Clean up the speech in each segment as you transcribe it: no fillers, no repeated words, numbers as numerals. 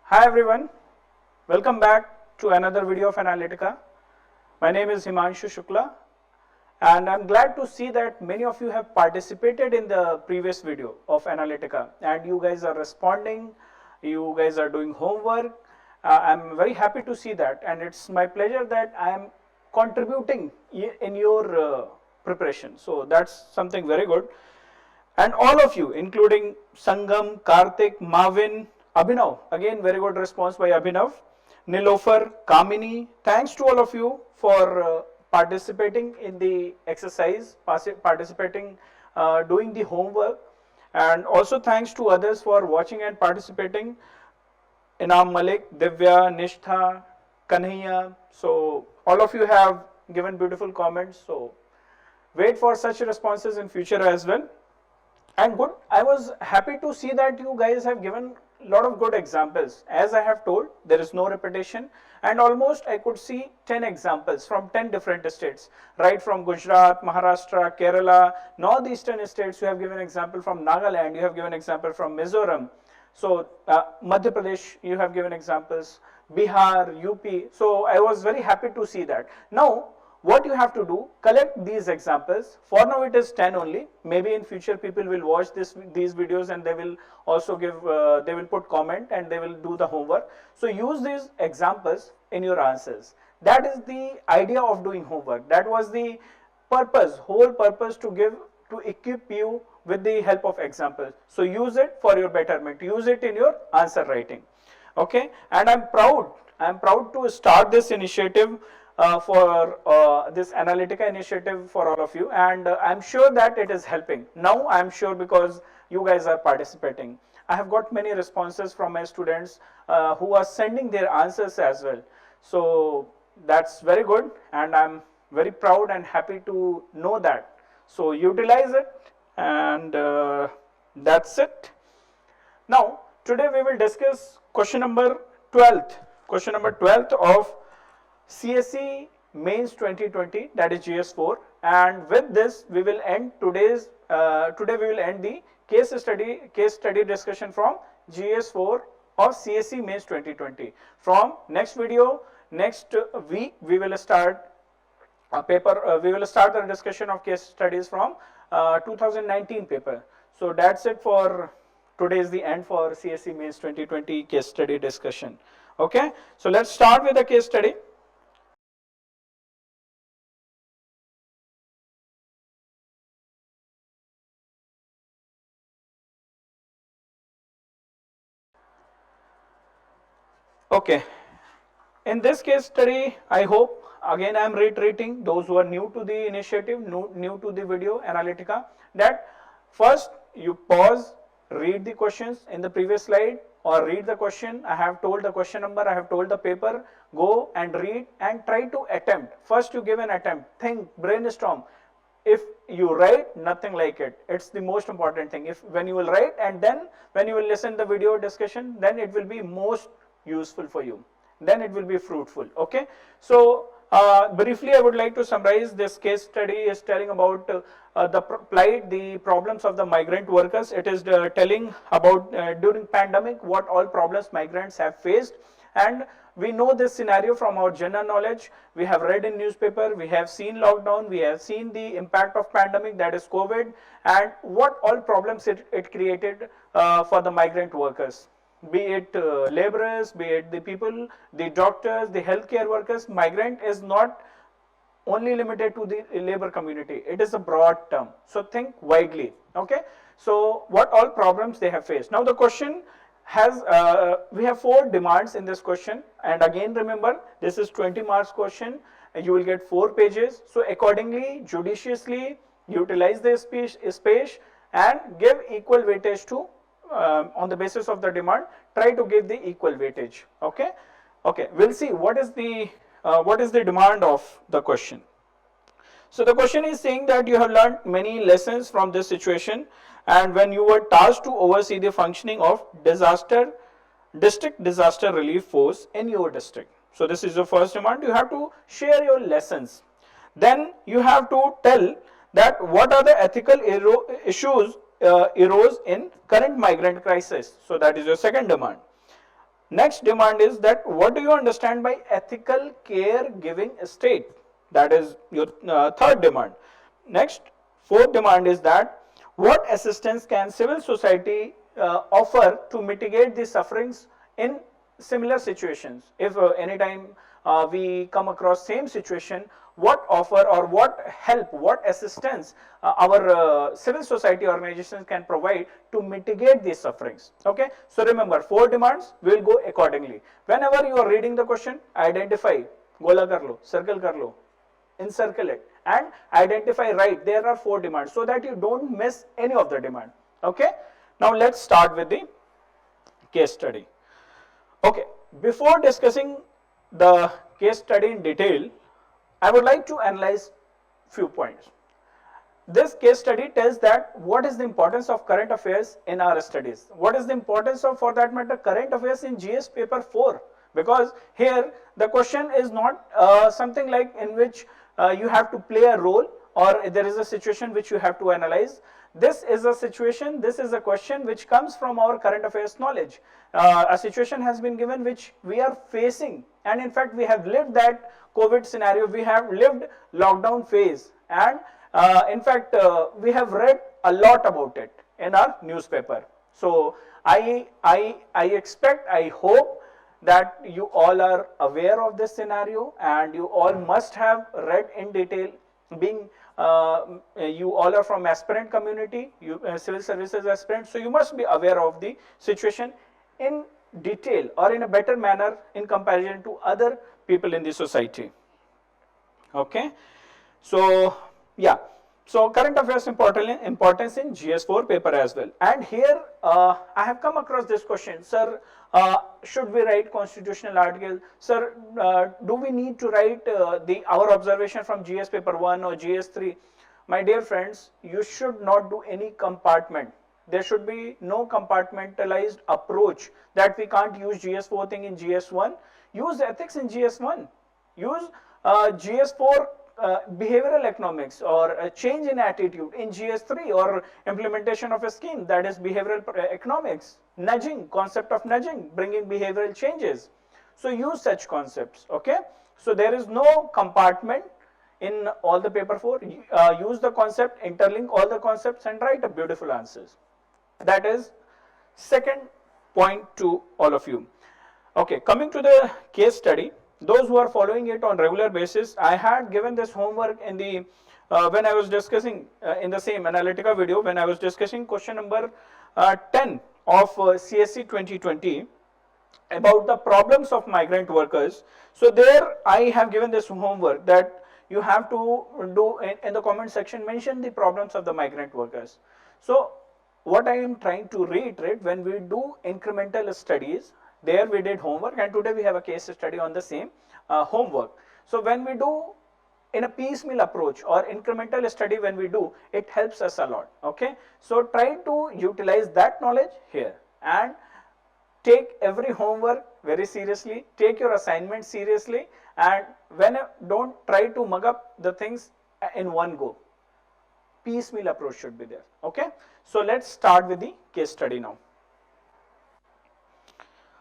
Hi everyone, welcome back to another video of Analytica. My name is Himanshu Shukla and I'm glad to see that many of you have participated in the previous video of Analytica and you guys are responding, you guys are doing homework. I'm very happy to see that, and it's my pleasure that I am contributing in your preparation. So that's something very good. And all of you, including Sangam, Karthik, Marvin, Abhinav, again very good response by Abhinav, Nilofer, Kamini, thanks to all of you for participating in the exercise, participating, doing the homework, and also thanks to others for watching and participating. Inam Malik, Divya, Nishtha, Kanhaiya, so all of you have given beautiful comments, so wait for such responses in future as well. And good, I was happy to see that you guys have given a lot of good examples. As I have told, there is no repetition, and almost I could see 10 examples from 10 different states, right from Gujarat, Maharashtra, Kerala, northeastern states. You have given example from Nagaland, you have given example from Mizoram. So Madhya Pradesh, you have given examples, Bihar, UP. So I was very happy to see that. Now what you have to do, collect these examples. For now it is 10 only. Maybe in future people will watch these videos and they will also give, they will put comment and they will do the homework. So use these examples in your answers. That is the idea of doing homework. That was the purpose, whole purpose, to equip you with the help of examples. So use it for your betterment. Use it in your answer writing. Okay, and I'm proud to start this initiative for this Analytica initiative for all of you, and I'm sure that it is helping. Now I'm sure because you guys are participating. I have got many responses from my students who are sending their answers as well. So that's very good, and I'm very proud and happy to know that. So utilize it, and that's it. Now today we will discuss question number 12th of CSE Mains 2020, that is GS4, and with this we will end today we will end the case study discussion from GS4 of CSE Mains 2020. From next video, next week, we will start we will start the discussion of case studies from 2019 paper. So that's it for today, is the end for CSE Mains 2020 case study discussion. Okay, so let's start with the case study. Okay, in this case study, I hope, again I am reiterating those who are new to the initiative, new to the video Analytica, that first you pause, read the questions in the previous slide, or read the question. I have told the question number, I have told the paper, go and read and try to attempt. First you give an attempt, think, brainstorm. If you write, nothing like it. It's the most important thing. When you will write and then when you will listen the video discussion, then it will be most useful for you, then it will be fruitful. Okay, so briefly I would like to summarize. This case study is telling about the problems of the migrant workers. It is telling about during pandemic what all problems migrants have faced, and we know this scenario from our general knowledge. We have read in newspaper, we have seen lockdown, we have seen the impact of pandemic, that is COVID, and what all problems it created for the migrant workers. Be it laborers, be it the people, the doctors, the healthcare workers. Migrant is not only limited to the labor community, it is a broad term. So think widely. Okay, so what all problems they have faced. Now the question has, we have 4 demands in this question, and again remember this is 20 marks question, and you will get 4 pages. So accordingly, judiciously utilize the space and give equal weightage to on the basis of the demand, try to give the equal weightage. Okay, okay, we'll see what is the demand of the question. So the question is saying that you have learned many lessons from this situation, and when you were tasked to oversee the functioning of district disaster relief force in your district. So this is the first demand. You have to share your lessons. Then you have to tell that what are the ethical issues arose in current migrant crisis. So that is your second demand. Next demand is that what do you understand by ethical care giving state? That is your third demand. Next, fourth demand is that what assistance can civil society offer to mitigate the sufferings in similar situations? If anytime we come across same situation, what offer or what help, what assistance our civil society organizations can provide to mitigate these sufferings. Okay, so remember, four demands, we will go accordingly. Whenever you are reading the question, identify, gola kar lo, circle kar lo, encircle it, and identify right. There are four demands, so that you don't miss any of the demand. Okay, now let's start with the case study. Okay, before discussing the case study in detail, I would like to analyze few points. This case study tells that what is the importance of current affairs in our studies. What is the importance of, for that matter, current affairs in GS paper 4? Because here the question is not something like in which you have to play a role or there is a situation which you have to analyze. This is a situation, this is a question which comes from our current affairs knowledge. A situation has been given which we are facing, and in fact we have lived that COVID scenario, we have lived lockdown phase, and in fact we have read a lot about it in our newspaper. So I expect, I hope that you all are aware of this scenario and you all must have read in detail. Being you all are from aspirant community, you civil services aspirant, so you must be aware of the situation in detail or in a better manner in comparison to other people in the society. Okay, so yeah, so current affairs importance in GS4 paper as well. And here I have come across this question, sir, should we write constitutional article? Sir, do we need to write our observation from GS paper 1 or GS3? My dear friends, you should not do any compartment. There should be no compartmentalized approach that we can't use GS4 thing in GS1. Use ethics in GS1. Use GS4 behavioral economics or a change in attitude in GS3, or implementation of a scheme, that is behavioral economics, nudging, concept of nudging, bringing behavioral changes. So use such concepts. Okay, so there is no compartment in all the paper 4. Use the concept, interlink all the concepts and write a beautiful answers. That is second point to all of you. Okay, coming to the case study, those who are following it on regular basis, I had given this homework in the when I was discussing in the same Analytica video, when I was discussing question number 10 of CSC 2020 about the problems of migrant workers. So there I have given this homework that you have to do in the comment section, mention the problems of the migrant workers. So what I am trying to reiterate, when we do incremental studies, there we did homework, and today we have a case study on the same homework. So when we do in a piecemeal approach or incremental study, when we do, it helps us a lot. Okay, so try to utilize that knowledge here and take every homework very seriously, take your assignment seriously, and don't try to mug up the things in one go. Piecemeal approach should be there. Okay, so let's start with the case study now.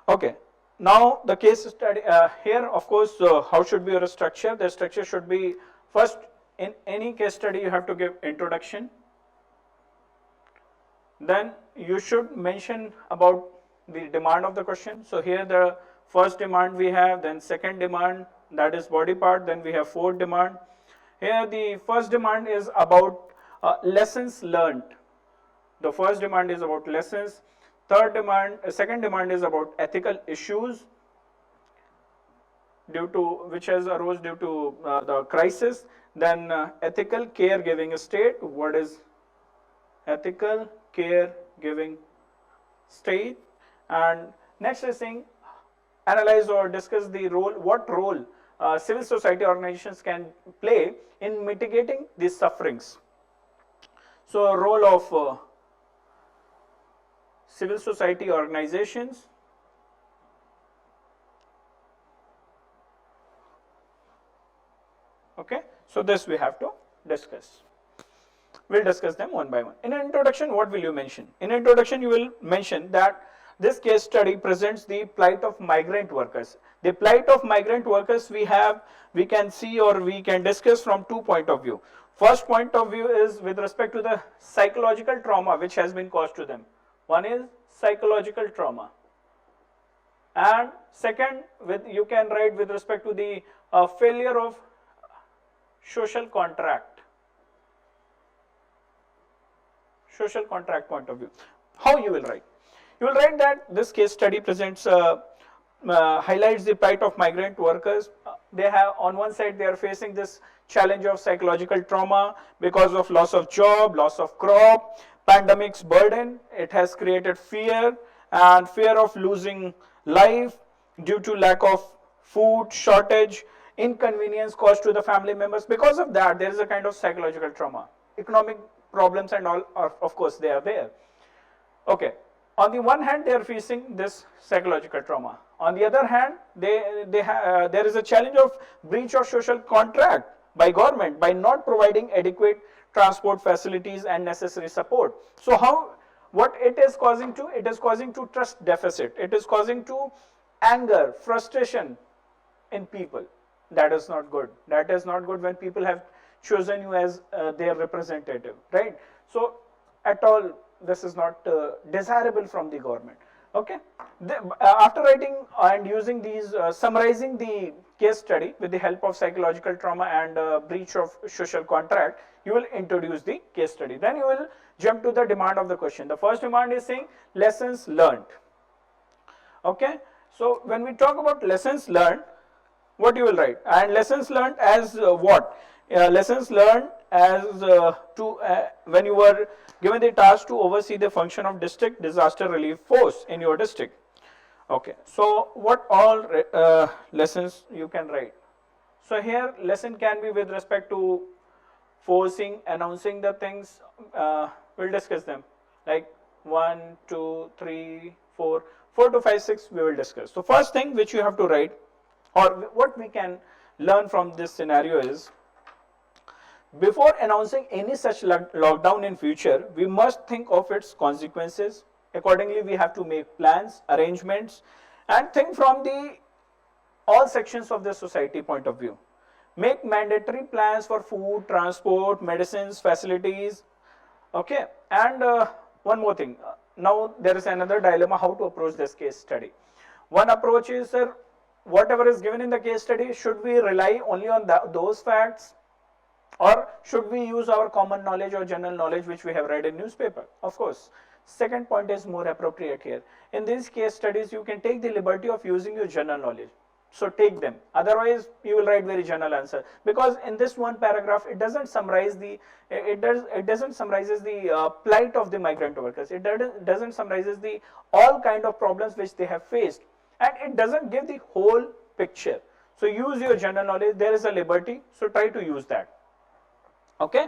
Okay, now the case study here, of course, how should be your structure? The structure should be, first, in any case study you have to give introduction, then you should mention about the demand of the question. So here the first demand we have, then second demand, that is body part, then we have fourth demand. Here the first demand is about lessons learned. The first demand is about lessons. Second demand is about ethical issues which has arose due to the crisis. Then ethical caregiving state. What is ethical caregiving state? And next is saying, analyze or discuss the role, what role civil society organizations can play in mitigating these sufferings. So role of civil society organizations. Okay, so this we have to discuss. We'll discuss them one by one. In an introduction, what will you mention? In introduction, you will mention that This case study presents the plight of migrant workers. The plight of migrant workers we can see or we can discuss from two point of view. First point of view is with respect to the psychological trauma which has been caused to them. One is psychological trauma, and second, you can write with respect to the failure of social contract point of view. How you will write? You will write that this case study presents highlights the plight of migrant workers. They have, on one side, they are facing this challenge of psychological trauma because of loss of job, loss of crop, pandemic's burden. It has created fear and fear of losing life due to lack of food, shortage, inconvenience caused to the family members. Because of that, there is a kind of psychological trauma. Economic problems and all, are, of course, they are there. Okay. On the one hand, they are facing this psychological trauma. On the other hand, there is a challenge of breach of social contract by government by not providing adequate transport facilities and necessary support. So what it is causing to? It is causing to trust deficit. It is causing to anger, frustration in people. That is not good. That is not good when people have chosen you as their representative, right? So at all, this is not desirable from the government. Okay. After writing and using these, summarizing the case study with the help of psychological trauma and breach of social contract, you will introduce the case study. Then you will jump to the demand of the question. The first demand is saying lessons learned. Okay. So when we talk about lessons learned, what you will write? And lessons learned as what? Lessons learned as when you were given the task to oversee the function of district disaster relief force in your district. Okay, so what all lessons you can write? So here lesson can be with respect to forcing, announcing the things. We'll discuss them like 1, 2, 3, 4 to 5, 6 we will discuss. So first thing which you have to write, or what we can learn from this scenario is, before announcing any such lockdown in future, we must think of its consequences. Accordingly, we have to make plans, arrangements, and think from the all sections of the society point of view. Make mandatory plans for food, transport, medicines, facilities. Okay, and one more thing. Now there is another dilemma how to approach this case study. One approach is, whatever is given in the case study, should we rely only on those facts, or should we use our common knowledge or general knowledge which we have read in newspaper? Of course. Second point is more appropriate here. In these case studies, you can take the liberty of using your general knowledge. So take them. Otherwise, you will write very general answer, because in this one paragraph, it doesn't summarize the plight of the migrant workers. It doesn't summarizes the all kind of problems which they have faced, and it doesn't give the whole picture. So use your general knowledge. There is a liberty. So try to use that. Okay.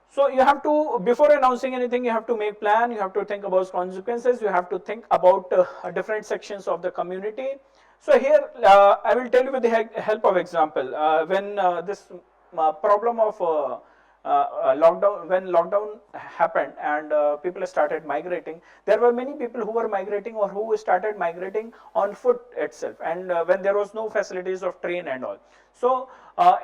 So you have to, before announcing anything, you have to make plan, you have to think about consequences, you have to think about different sections of the community. So here I will tell you with the help of example. When this problem of lockdown, when lockdown happened and people started migrating, there were many people who were migrating or who started migrating on foot itself, and when there was no facilities of train and all. So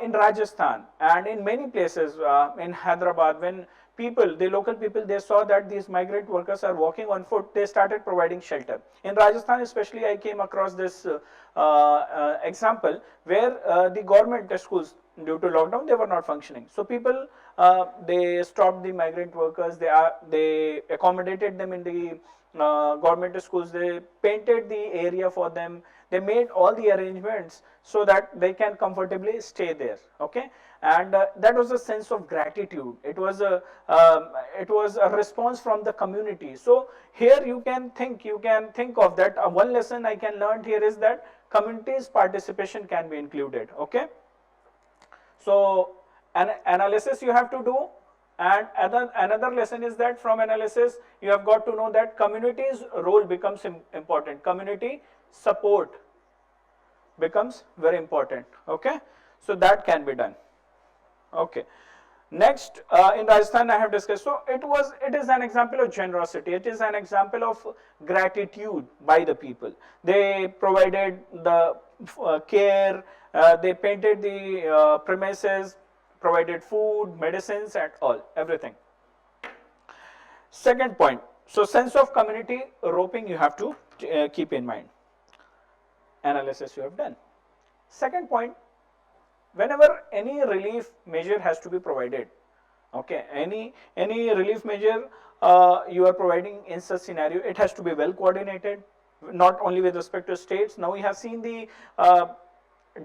in Rajasthan and in many places in Hyderabad, when the local people, they saw that these migrant workers are walking on foot, they started providing shelter. In Rajasthan especially, I came across this example where the government schools, due to lockdown, they were not functioning. So people, they stopped the migrant workers, they accommodated them in the government schools, they painted the area for them, they made all the arrangements so that they can comfortably stay there. Okay, and that was a sense of gratitude. It was a response from the community. So here you can think of that. One lesson I can learn here is that community's participation can be included. Okay, so an analysis you have to do, and another lesson is that from analysis you have got to know that community's role becomes important. Community support becomes very important. Okay, so that can be done. Okay, Next, in Rajasthan, I have discussed. So it is an example of generosity. It is an example of gratitude by the people. They provided the care. They painted the premises, provided food, medicines, and all everything. Second point. So sense of community roping you have to keep in mind. Analysis you have done. Second point, whenever any relief measure has to be provided, okay, any relief measure you are providing in such scenario, it has to be well coordinated, not only with respect to states. Now we have seen the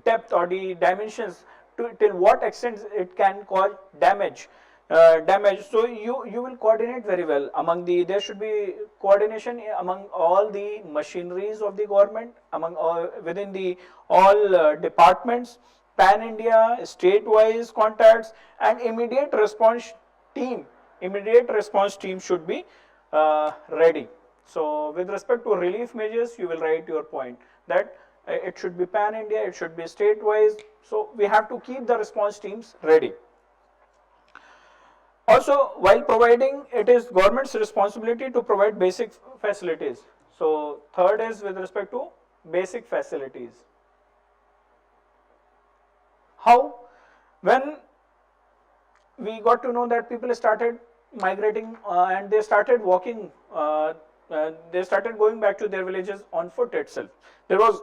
depth or the dimensions to till what extent it can cause damage. So you will coordinate very well among the, there should be coordination among all the machineries of the government, among all within the all departments, pan India, state wise contacts, and immediate response team should be ready. So with respect to relief measures, you will write your point that it should be pan India, it should be state wise. So we have to keep the response teams ready. Also, while providing, it is government's responsibility to provide basic facilities. So third is with respect to basic facilities. How? When we got to know that people started migrating and they started walking, they started going back to their villages on foot itself. There was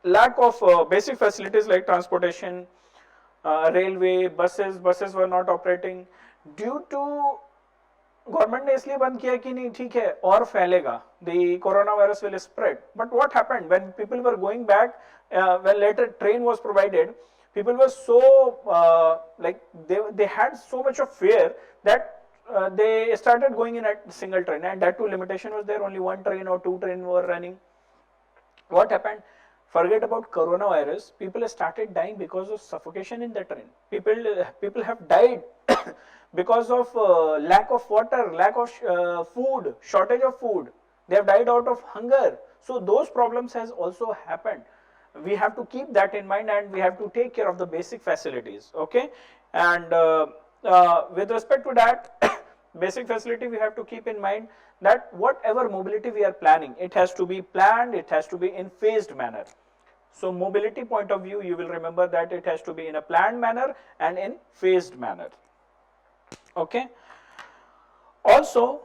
lack of basic facilities like transportation, railway, buses were not operating due to government ने इसलिए बंद किया कि नहीं ठीक है और फैलेगा, the coronavirus will spread. But what happened when people were going back, when later train was provided, people were so like they had so much of fear that they started going in a single train, and that too limitation was there, only one train or two train were running. What happened? Forget about coronavirus, people started dying because of suffocation in the train. People have died because of lack of water, lack of food, shortage of food. They have died out of hunger. So those problems has also happened. We have to keep that in mind, and we have to take care of the basic facilities. Okay, and with respect to that basic facility, we have to keep in mind that whatever mobility we are planning, it has to be planned, it has to be in phased manner. So mobility point of view, you will remember that it has to be in a planned manner and in phased manner. Okay. Also,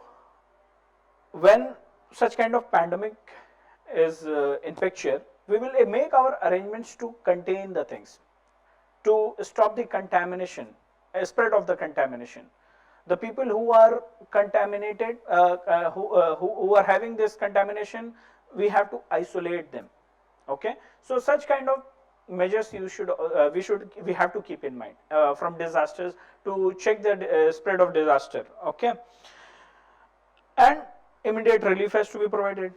when such kind of pandemic is in picture, we will make our arrangements to contain the things, to stop the contamination, spread of the contamination. The people who are contaminated, who are having this contamination, we have to isolate them. Okay, so such kind of measures we have to keep in mind from disasters, to check the spread of disaster. Okay, and immediate relief has to be provided.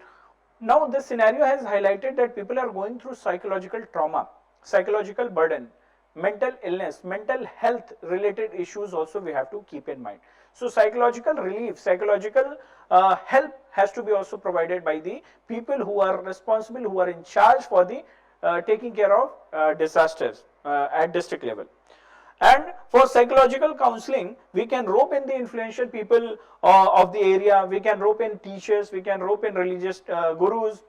Now this scenario has highlighted that people are going through psychological trauma, psychological burden, mental illness, mental health related issues also we have to keep in mind. So psychological relief, psychological help has to be also provided by the people who are responsible, who are in charge for the taking care of disasters at district level. And for psychological counseling, we can rope in the influential people of the area, we can rope in teachers, we can rope in religious gurus.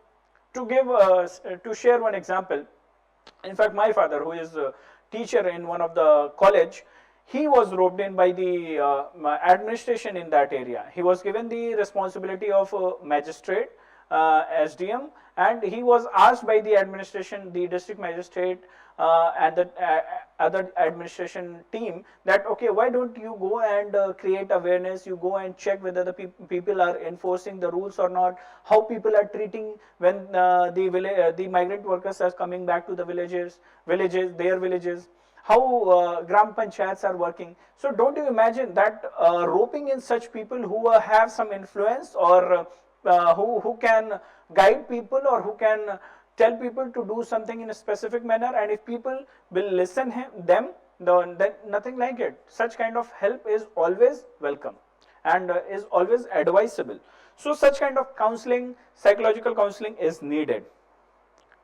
To share one example, in fact my father, who is a teacher in one of the college, he was roped in by the administration in that area. He was given the responsibility of magistrate, SDM, and he was asked by the administration, the district magistrate and the other administration team, that okay, why don't you go and create awareness, you go and check whether the people are enforcing the rules or not, how people are treating when the migrant workers are coming back to the villages, their villages, how gram panchayats are working. So don't you imagine that roping in such people who have some influence, or who can guide people, or who can tell people to do something in a specific manner, and if people will listen them, then nothing like it. Such kind of help is always welcome and is always advisable. So such kind of counseling, psychological counseling is needed.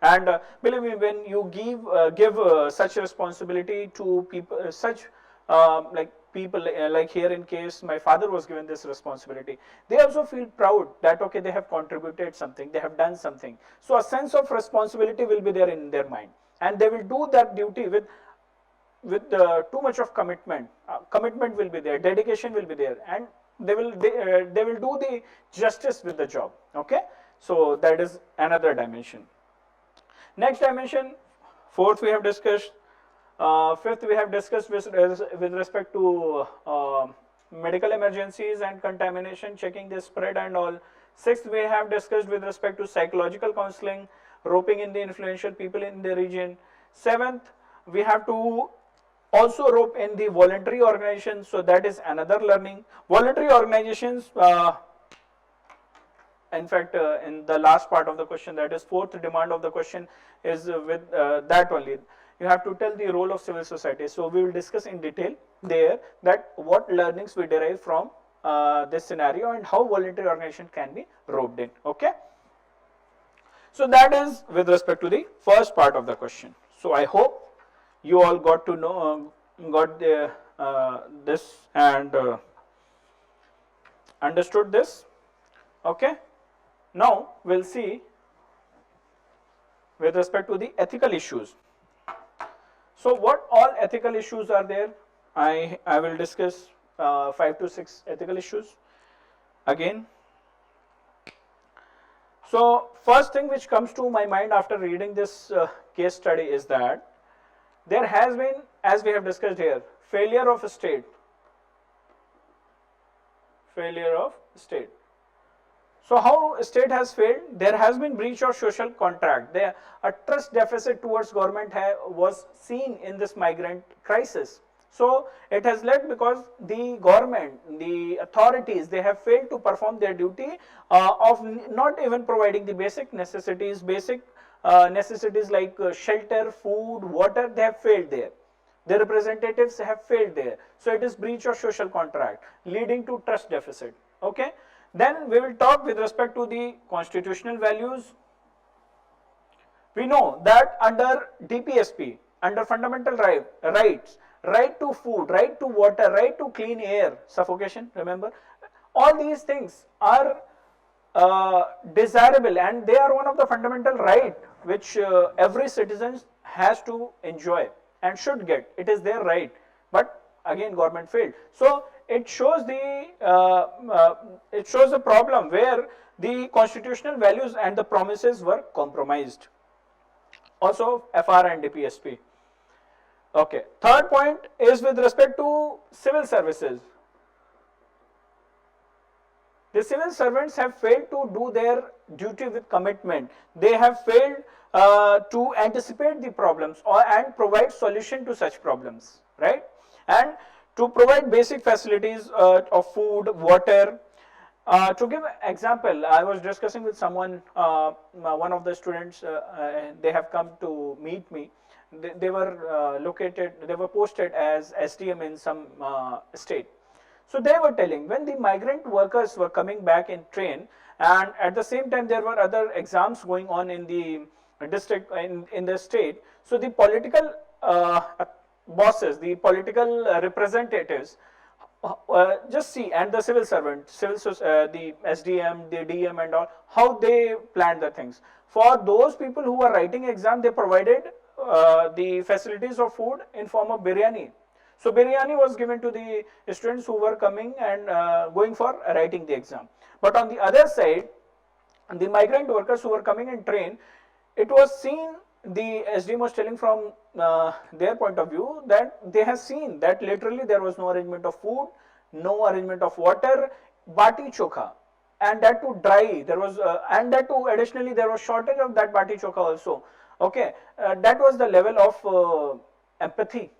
And believe me, when you give such responsibility to people, such like people like here in case my father was given this responsibility, they also feel proud that okay, they have contributed something, they have done something. So a sense of responsibility will be there in their mind, and they will do that duty with too much of commitment. Commitment will be there, dedication will be there, and they will do the justice with the job. Okay, so that is another dimension. Next dimension, fourth we have discussed. Fifth we have discussed with respect to medical emergencies and contamination, checking the spread and all. Sixth we have discussed with respect to psychological counseling, roping in the influential people in the region. Seventh, we have to also rope in the voluntary organizations, so that is another learning. Voluntary organizations, in fact, in the last part of the question, that is fourth demand of the question, is with that only. You have to tell the role of civil society. So we will discuss in detail there that what learnings we derive from this scenario and how voluntary organization can be roped in. Okay. So that is with respect to the first part of the question. So I hope you all got to know, got the, this and understood this. Okay. Now we'll see with respect to the ethical issues. So what all ethical issues are there? I will discuss 5 to 6 ethical issues again. So first thing which comes to my mind after reading this case study is that there has been, as we have discussed here, failure of a state. Failure of state. So how a state has failed? There has been breach of social contract. There, a trust deficit towards government was seen in this migrant crisis. So it has led because the government, the authorities, they have failed to perform their duty of not even providing the basic necessities, necessities like shelter, food, water. They have failed there. The representatives have failed there. So it is breach of social contract leading to trust deficit. Okay. Then we will talk with respect to the constitutional values. We know that under DPSP, under fundamental rights, right to food, right to water, right to clean air, suffocation, remember, all these things are desirable, and they are one of the fundamental right which every citizen has to enjoy and should get. It is their right, but again government failed. So it shows the problem where the constitutional values and the promises were compromised. Also FR and DPSP. Okay. Third point is with respect to civil services. The civil servants have failed to do their duty with commitment. They have failed to anticipate the problems and provide solution to such problems, right? And to provide basic facilities of food, water. To give an example, I was discussing with someone, one of the students, they have come to meet me. They were they were posted as SDM in some state. So they were telling when the migrant workers were coming back in train, and at the same time there were other exams going on in the district, in the state. So the political bosses, the political representatives, just see, and the civil servant, the SDM, the DM and all, how they planned the things. For those people who were writing exam, they provided the facilities of food in form of biryani. So biryani was given to the students who were coming and going for writing the exam. But on the other side, the migrant workers who were coming in train, it was seen, the SDM was telling from their point of view that they have seen that literally there was no arrangement of food, no arrangement of water, bati chokha, and that too dry. There was and that too additionally there was shortage of that bati chokha also. Okay, that was the level of empathy.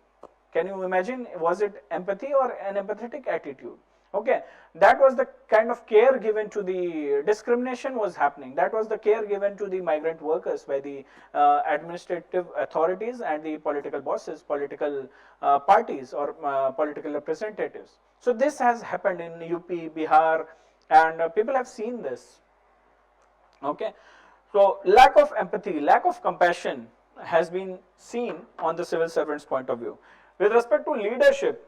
Can you imagine? Was it empathy or an empathetic attitude? Okay, that was the kind of care given to the discrimination was happening. That was the care given to the migrant workers by the administrative authorities and the political bosses, political parties or political representatives. So this has happened in UP, Bihar, and people have seen this. Okay, so lack of empathy, lack of compassion has been seen on the civil servant's point of view. With respect to leadership,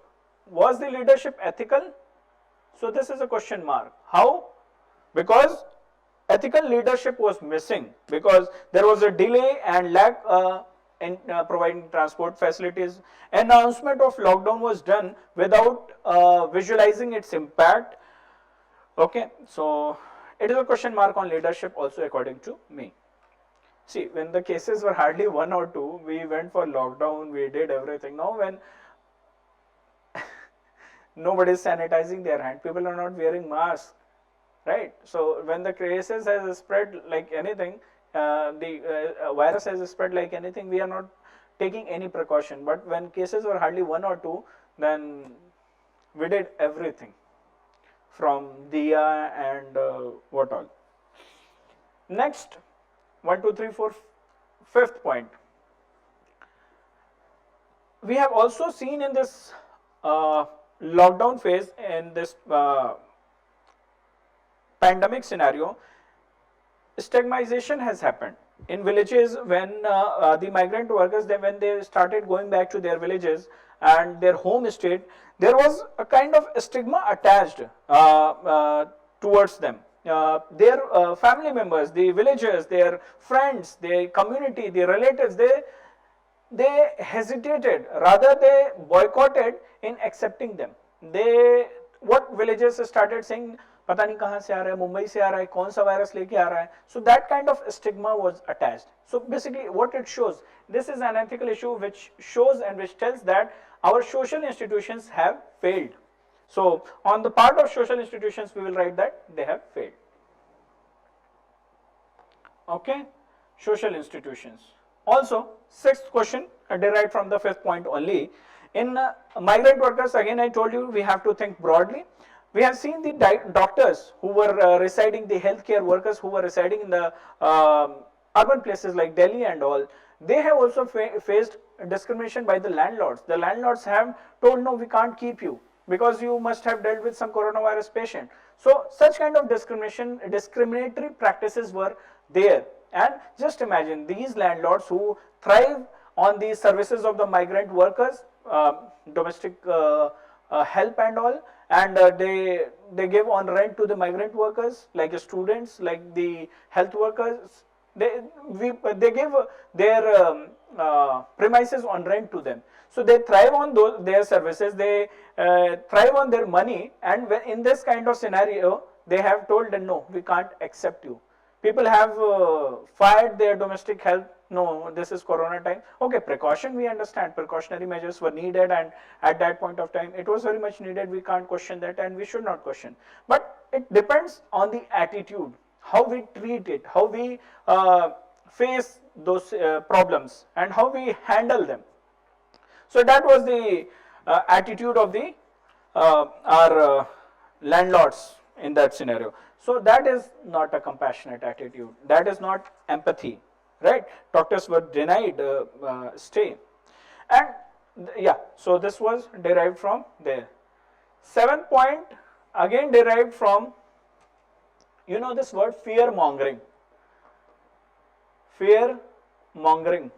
Was the leadership ethical? So this is a question mark. How? Because ethical leadership was missing, because there was a delay and lack in providing transport facilities. Announcement of lockdown was done without visualizing its impact. Okay, so it is a question mark on leadership also, according to me. See, when the cases were hardly 1 or 2, we went for lockdown, we did everything. Now when nobody is sanitizing their hand, people are not wearing masks, right? So when the cases has spread like anything, the virus has spread like anything, we are not taking any precaution. But when cases were hardly 1 or 2, then we did everything from Diya and what all. Next, 1, 2, 3, 4, fifth point. We have also seen in this lockdown phase, in this pandemic scenario, stigmatization has happened in villages. When the migrant workers, when they started going back to their villages and their home state, there was a kind of stigma attached towards them. Their family members, the villagers, their friends, their community, their relatives, they hesitated, rather they boycotted in accepting them. They, what villagers started saying, पता नहीं कहाँ से आ रहा है, मुंबई से आ रहा है, कौन सा वायरस लेके आ रहा है. So that kind of stigma was attached. So basically what it shows, this is an ethical issue which shows and which tells that our social institutions have failed. So on the part of social institutions, we will write that they have failed. Okay, social institutions. Also, sixth question derived from the fifth point only. In migrant workers, again I told you we have to think broadly. We have seen the doctors who were residing, the healthcare workers who were residing in the urban places like Delhi and all. They have also faced discrimination by the landlords. The landlords have told, no, we can't keep you because you must have dealt with some coronavirus patient. So such kind of discriminatory practices were there. And just imagine these landlords who thrive on the services of the migrant workers, domestic help and all, and they give on rent to the migrant workers, like students, like the health workers. They give their premises on rent to them. So they thrive on their services, they thrive on their money, and when in this kind of scenario, they have told that no, we can't accept you. People have fired their domestic help. No, this is corona time. Okay, precaution, we understand. Precautionary measures were needed, and at that point of time, it was very much needed. We can't question that, and we should not question. But it depends on the attitude, how we treat it, how we face those problems, and how we handle them. So that was the attitude of the our landlords in that scenario. So that is not a compassionate attitude. That is not empathy, right? Doctors were denied stay, and yeah. So this was derived from there. Seventh point, again derived from, you know, this word fear mongering. Fear mongering,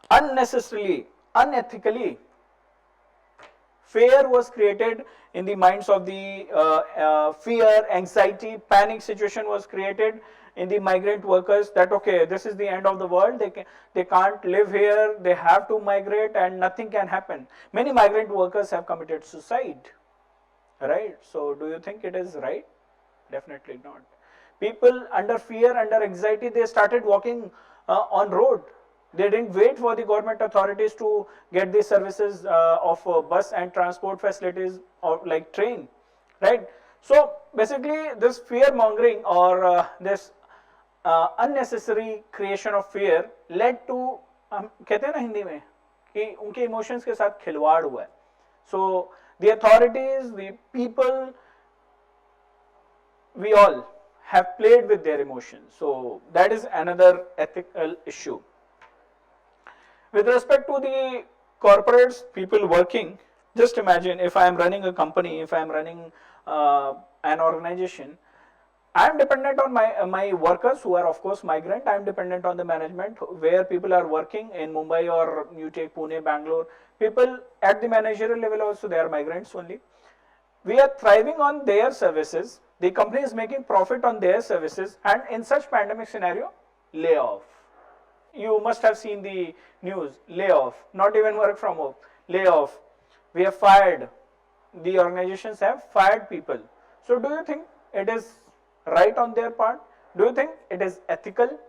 unnecessarily, unethically. Fear was created in the minds of the fear, anxiety, panic situation was created in the migrant workers that okay, this is the end of the world, they can't live here, they have to migrate and nothing can happen. Many migrant workers have committed suicide, right? So do you think it is right? Definitely not. People under fear, under anxiety, they started walking on road. They didn't wait for the government authorities to get the services of bus and transport facilities or like train, right? So basically this fear mongering or this unnecessary creation of fear led to, कहते हैं ना हिंदी में कि उनके emotions के साथ खिलवाड़ हुआ है. So the authorities, the people, we all have played with their emotions. So that is another ethical issue. With respect to the corporates, people working, just imagine if I am running a company, if I am running an organization, I am dependent on my workers who are of course migrant. I am dependent on the management where people are working in Mumbai, or you take Pune, Bangalore. people at the managerial level also, they are migrants only. We are thriving on their services, the company is making profit on their services, and in such pandemic scenario, layoff. You must have seen the news, layoff, not even work from home, layoff. We have fired, the organizations have fired people. So do you think it is right on their part? Do you think it is ethical?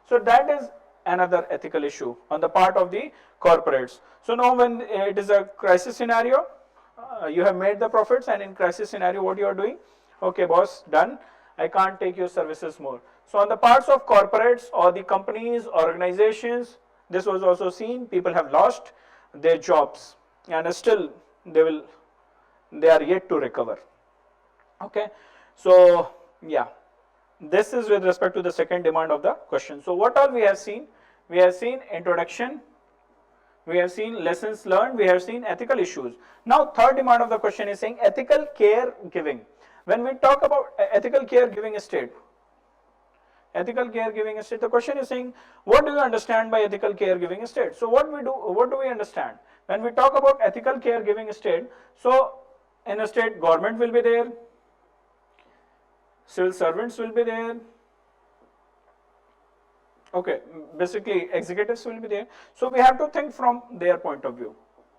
So that is another ethical issue on the part of the corporates. So now when it is a crisis scenario, you have made the profits, and in crisis scenario what you are doing? Okay boss, done, I can't take your services more. So on the parts of corporates or the companies, organizations, this was also seen, people have lost their jobs and still they are yet to recover. Okay, so yeah, this is with respect to the second demand of the question. So what all we have seen? We have seen introduction, we have seen lessons learned, we have seen ethical issues. Now third demand of the question is saying ethical care giving. When we talk about ethical care giving state, the question is saying, what do you understand by ethical care giving state? So what do we understand? When we talk about ethical care giving state, so in a state, government will be there, civil servants will be there, okay, basically executives will be there. So we have to think from their point of view.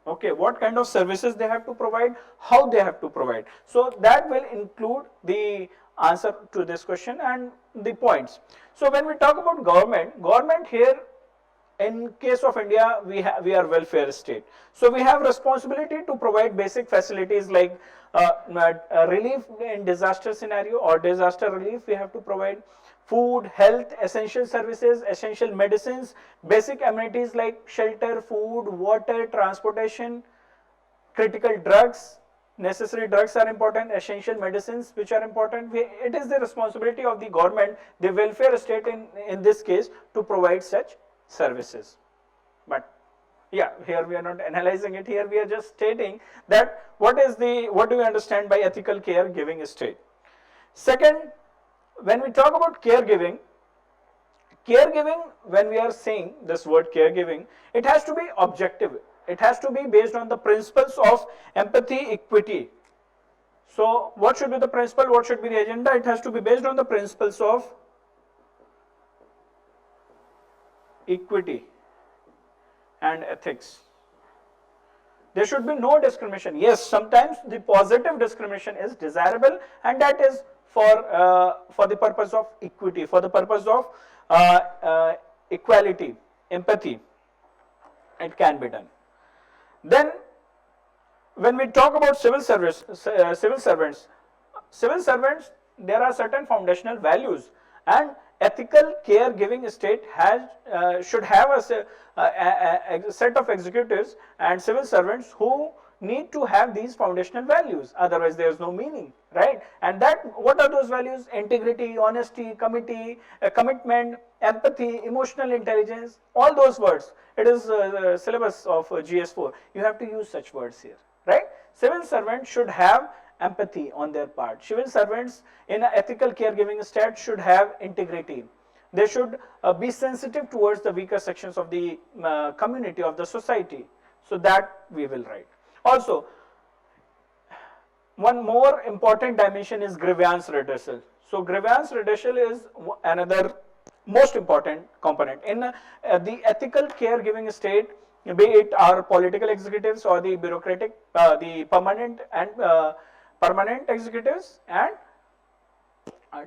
Okay, what kind of services they have to provide, how they have to provide. So that will include the answer to this question and the points. So when we talk about government here, in case of India, we are welfare state. So we have responsibility to provide basic facilities like relief in disaster scenario or disaster relief. We have to provide food, health, essential services, essential medicines, basic amenities like shelter, food, water, transportation, critical drugs. Necessary drugs are important, essential medicines which are important. It is the responsibility of the government, the welfare state in this case, to provide such services. But yeah, here we are not analyzing it, here we are just stating that what do we understand by ethical care giving state. Second, when we talk about caregiving, when we are saying this word caregiving, it has to be objective. It has to be based on the principles of empathy, equity. So what should be the principle, what should be the agenda? It has to be based on the principles of equity and ethics. There should be no discrimination. Yes, sometimes the positive discrimination is desirable, and that is for the purpose of equity, for the purpose of equality, empathy. It can be done. Then when we talk about civil servants, there are certain foundational values, and ethical care giving state should have a set of executives and civil servants who need to have these foundational values, otherwise there is no meaning, right? And what are those values? Integrity, honesty, commitment, empathy, emotional intelligence, all those words. It is syllabus of GS4. You have to use such words here, right? Civil servants should have empathy on their part. Civil servants in an ethical caregiving state should have integrity. They should be sensitive towards the weaker sections of the community, of the society. So that we will write. Also, one more important dimension is grievance redressal. So grievance redressal is another most important component in the ethical caregiving state, be it our political executives or the bureaucratic, the permanent executives and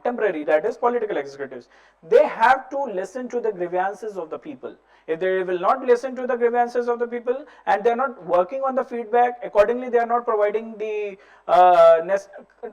temporary, that is political executives. They have to listen to the grievances of the people. If they will not listen to the grievances of the people and they are not working on the feedback, accordingly they are not providing the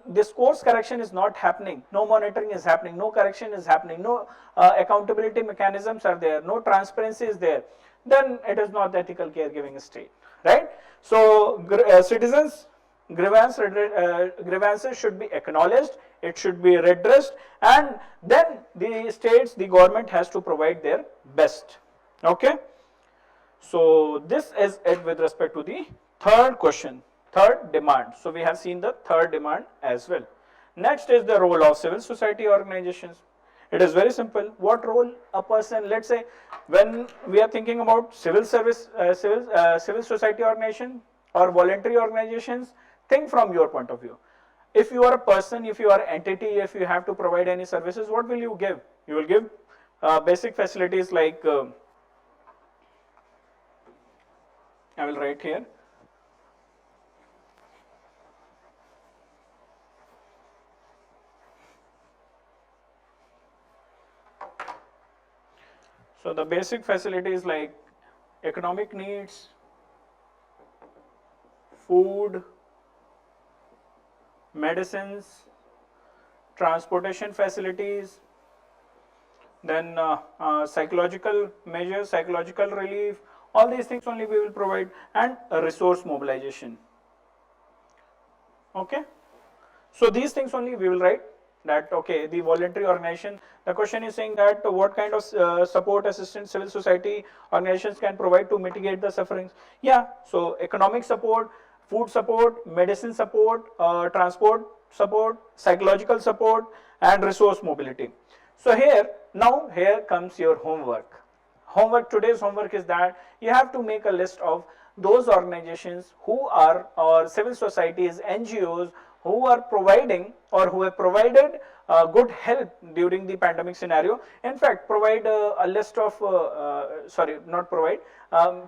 this course correction is not happening, no monitoring is happening, no correction is happening, no accountability mechanisms are there, no transparency is there, then it is not the ethical caregiving state, right? So citizens grievances should be acknowledged, it should be redressed, and then the government has to provide their best. Okay, so this is it with respect to the third question, third demand. So we have seen the third demand as well. Next is the role of civil society organizations. It is very simple. What role a person, let's say, when we are thinking about civil service, civil society organization or voluntary organizations, think from your point of view. If you are a person, if you are an entity, if you have to provide any services, what will you give? You will give basic facilities like, I will write here. So the basic facilities like economic needs, food, medicines, transportation facilities, then psychological measures, psychological relief, all these things only we will provide, and resource mobilization. Okay, so these things only we will write that, okay, the voluntary organization, the question is saying that what kind of support, assistance civil society organizations can provide to mitigate the sufferings. Yeah, so economic support, food support, medicine support, transport support, psychological support, and resource mobility. So here comes your homework. Today's homework is that you have to make a list of those organizations who are, or civil societies, NGOs, who are providing or who have provided good help during the pandemic scenario. In fact, provide a list of,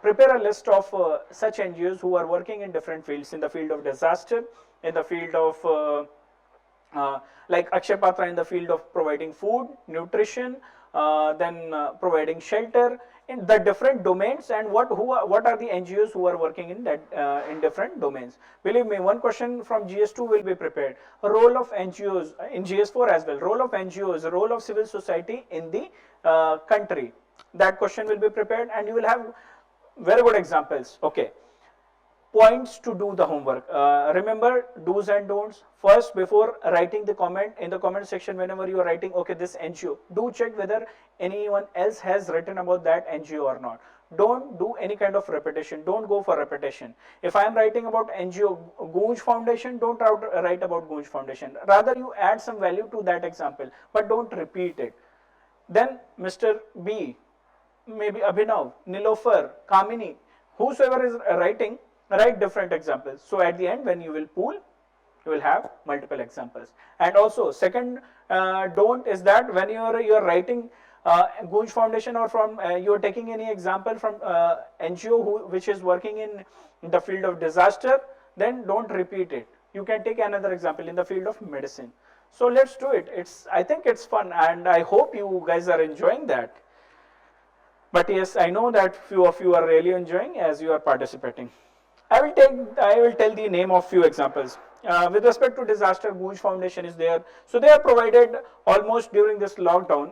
prepare a list of such NGOs who are working in different fields, in the field of disaster, in the field of like Akshay Patra, in the field of providing food, nutrition, then providing shelter, in the different domains, and what are the NGOs who are working in that in different domains. Believe me, one question from GS2 will be prepared. Role of NGOs in GS4 as well. Role of NGOs, role of civil society in the country. That question will be prepared, and you will have very good examples. Okay. Points to do the homework. Remember do's and don'ts. First, before writing the comment, in the comment section, whenever you are writing, okay, this NGO, do check whether anyone else has written about that NGO or not. Don't do any kind of repetition. Don't go for repetition. If I am writing about NGO Goonj Foundation, don't write about Goonj Foundation. Rather, you add some value to that example, but don't repeat it. Then Mr. B, maybe Abhinav, Nilofer, Kamini, whosoever is writing, write different examples. So at the end, when you will pool, you will have multiple examples. And also, second don't is that when you are writing Goonj Foundation, or from you are taking any example from NGO which is working in the field of disaster, then don't repeat it. You can take another example in the field of medicine. So let's do it. I think it's fun, and I hope you guys are enjoying that. But yes, I know that few of you are really enjoying as you are participating. I will tell the name of few examples. With respect to disaster, Goonj Foundation is there. So they have provided almost during this lockdown,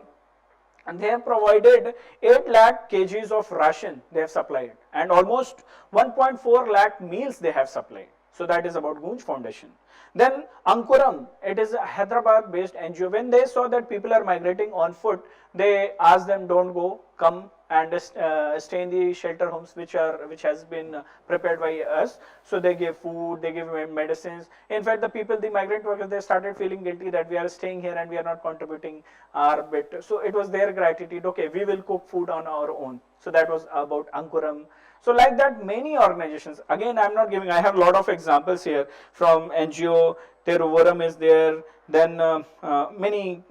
and they have provided 8 lakh kgs of ration they have supplied, and almost 1.4 lakh meals they have supplied. So that is about Goonj Foundation. Then Ankuram, it is a Hyderabad based NGO. When they saw that people are migrating on foot, they asked them, don't go, come and stay in the shelter homes which has been prepared by us. So they gave food, they gave medicines. In fact, the migrant workers, they started feeling guilty that we are staying here and we are not contributing our bit. So it was their gratitude. Okay, we will cook food on our own. So that was about Ankuram. So like that, many organizations. Again, I have a lot of examples here from NGO. Teruvaram is there. Then many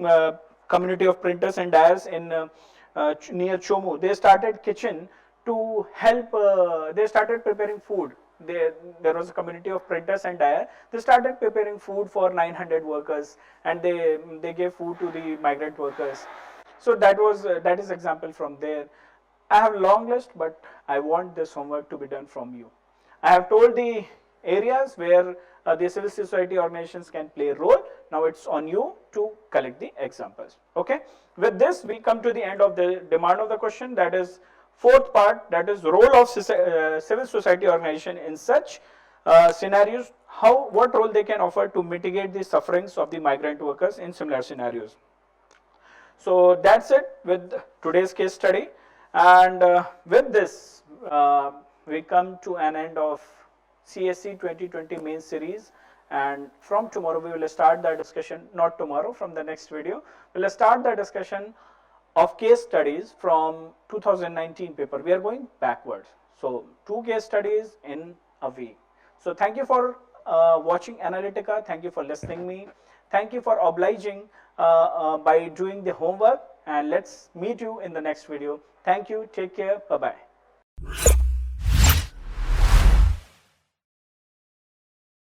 community of printers and dyers in near Chomu. They started kitchen to help. They started preparing food. There was a community of printers and dyers. They started preparing food for 900 workers, and they gave food to the migrant workers. So that is example from there. I have a long list, but I want this homework to be done from you. I have told the areas where the civil society organizations can play a role. Now it's on you to collect the examples. Okay. With this, we come to the end of the demand of the question. That is fourth part. That is role of civil society organization in such scenarios. What role they can offer to mitigate the sufferings of the migrant workers in similar scenarios. So that's it with today's case study. And with this, we come to an end of CSC 2020 main series, and from tomorrow we will start the discussion, not tomorrow, from the next video, we will start the discussion of case studies from 2019 paper. We are going backwards. So 2 case studies in a week. So thank you for watching Analytica. Thank you for listening me. Thank you for obliging by doing the homework, and let's meet you in the next video. Thank you. Take care. Bye-bye.